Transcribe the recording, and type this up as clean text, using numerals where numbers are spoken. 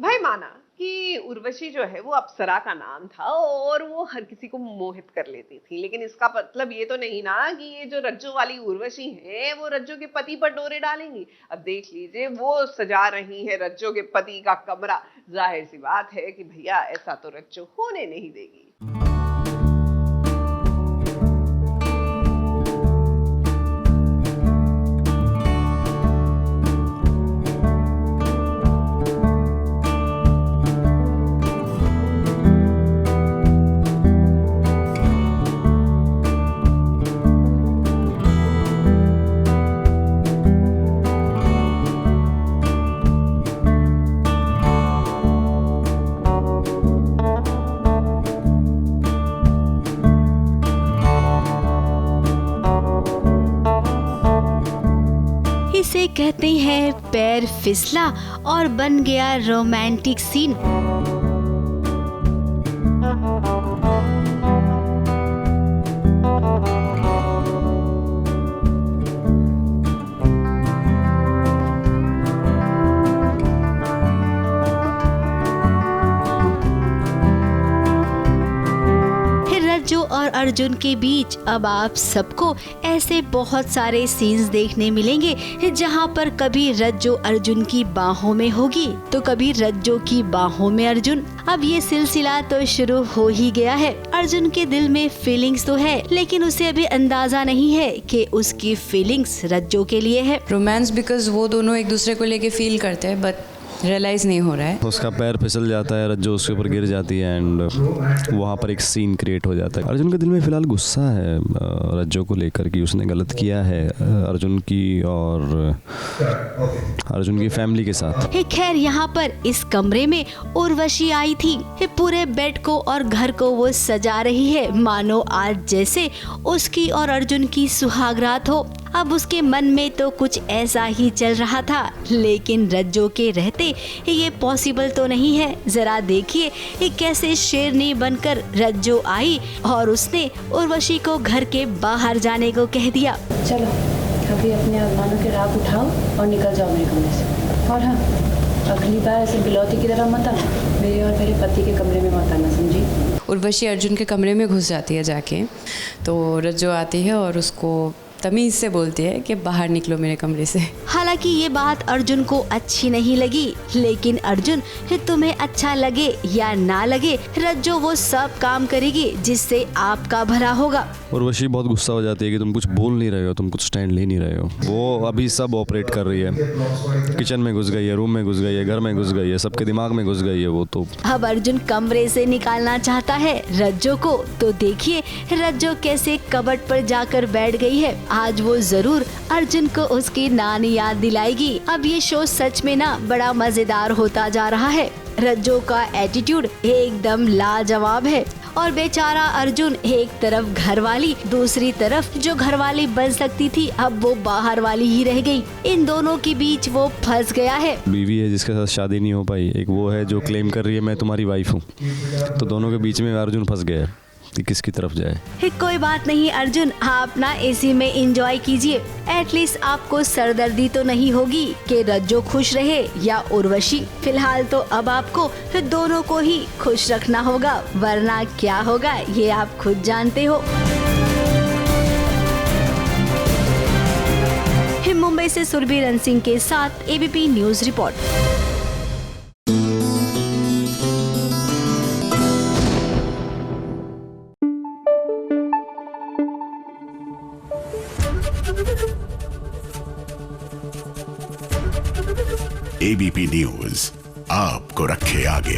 भाई माना कि उर्वशी जो है वो अप्सरा का नाम था और वो हर किसी को मोहित कर लेती थी, लेकिन इसका मतलब ये तो नहीं ना कि ये जो रज्जो वाली उर्वशी है वो रज्जो के पति पर डोरे डालेंगी। अब देख लीजिए वो सजा रही है रज्जो के पति का कमरा, जाहिर सी बात है कि भैया ऐसा तो रज्जो होने नहीं देगी। इसे कहते हैं पैर फिसला और बन गया रोमांटिक सीन। रज्जो और अर्जुन के बीच अब आप सबको ऐसे बहुत सारे सीन्स देखने मिलेंगे जहां पर कभी रज्जो अर्जुन की बाहों में होगी तो कभी रज्जो की बाहों में अर्जुन। अब ये सिलसिला तो शुरू हो ही गया है। अर्जुन के दिल में फीलिंग्स तो है, लेकिन उसे अभी अंदाजा नहीं है कि उसकी फीलिंग्स रज्जो के लिए है। रोमांस बिकॉज वो दोनों एक दूसरे को लेके फील करते हैं बट रियलाइज नहीं हो रहा है। उसका पैर फिसल जाता है, रज्जो उसके ऊपर गिर जाती है एंड वहाँ पर एक सीन क्रिएट हो जाता है। अर्जुन के दिल में फिलहाल गुस्सा है रज्जो को लेकर कि उसने गलत किया है अर्जुन की और अर्जुन की फैमिली के साथ। खैर यहाँ पर इस कमरे में उर्वशी आई थी। पूरे बेड को और घर को वो सजा रही है मानो आज जैसे उसकी और अर्जुन की सुहागरात हो। अब उसके मन में तो कुछ ऐसा ही चल रहा था, लेकिन रज्जो के रहते ये पॉसिबल तो नहीं है। जरा देखिए ये कैसे शेरनी बनकर रज्जो आई और उसने उर्वशी को घर के बाहर जाने को कह दिया। चलो अभी अपने अरमानों के राग उठाओ और निकल जाओ मेरे कमरे से। और हाँ, अगली बार ऐसे बिलौती की तरह मत आना, मेरे और मेरे पति के कमरे में मत आना, समझी। उर्वशी अर्जुन के कमरे में घुस जाती है जाके, तो रज्जो आती है और उसको तमीज़ से बोलती है कि बाहर निकलो मेरे कमरे से। हालांकि ये बात अर्जुन को अच्छी नहीं लगी, लेकिन अर्जुन तुम्हें अच्छा लगे या ना लगे रज्जो वो सब काम करेगी जिससे आपका भला होगा। उर्वशी बहुत गुस्सा हो जाती है कि तुम कुछ बोल नहीं रहे हो, तुम कुछ स्टैंड ले नहीं रहे हो। वो अभी सब ऑपरेट कर रही है, किचन में घुस गई है, रूम में घुस गई है, घर में घुस गई है, सबके दिमाग में घुस गई है वो तो। अब अर्जुन कमरे से निकालना चाहता है रज्जो को, तो देखिए रज्जो कैसे कबर्ड पर जाकर बैठ गई है। आज वो जरूर अर्जुन को उसकी नानी याद दिलाएगी। अब ये शो सच में ना बड़ा मजेदार होता जा रहा है। रज्जो का एटीट्यूड एकदम लाजवाब है और बेचारा अर्जुन एक तरफ घरवाली, दूसरी तरफ जो घरवाली बन सकती थी अब वो बाहर वाली ही रह गई। इन दोनों के बीच वो फंस गया है। बीवी है जिसके साथ शादी नहीं हो पाई, एक वो है जो क्लेम कर रही है मैं तुम्हारी वाइफ हूँ, तो दोनों के बीच में अर्जुन फंस गया है कि किसकी तरफ जाए। कोई बात नहीं अर्जुन, आप ना इसी में एंजॉय कीजिए। एटलीस्ट आपको सरदर्दी तो नहीं होगी कि रज्जो खुश रहे या उर्वशी। फिलहाल तो अब आपको दोनों को ही खुश रखना होगा, वरना क्या होगा ये आप खुद जानते हो। मुंबई से सुरभि रन सिंह के साथ ABP news report. ABP news आपको रखे आगे।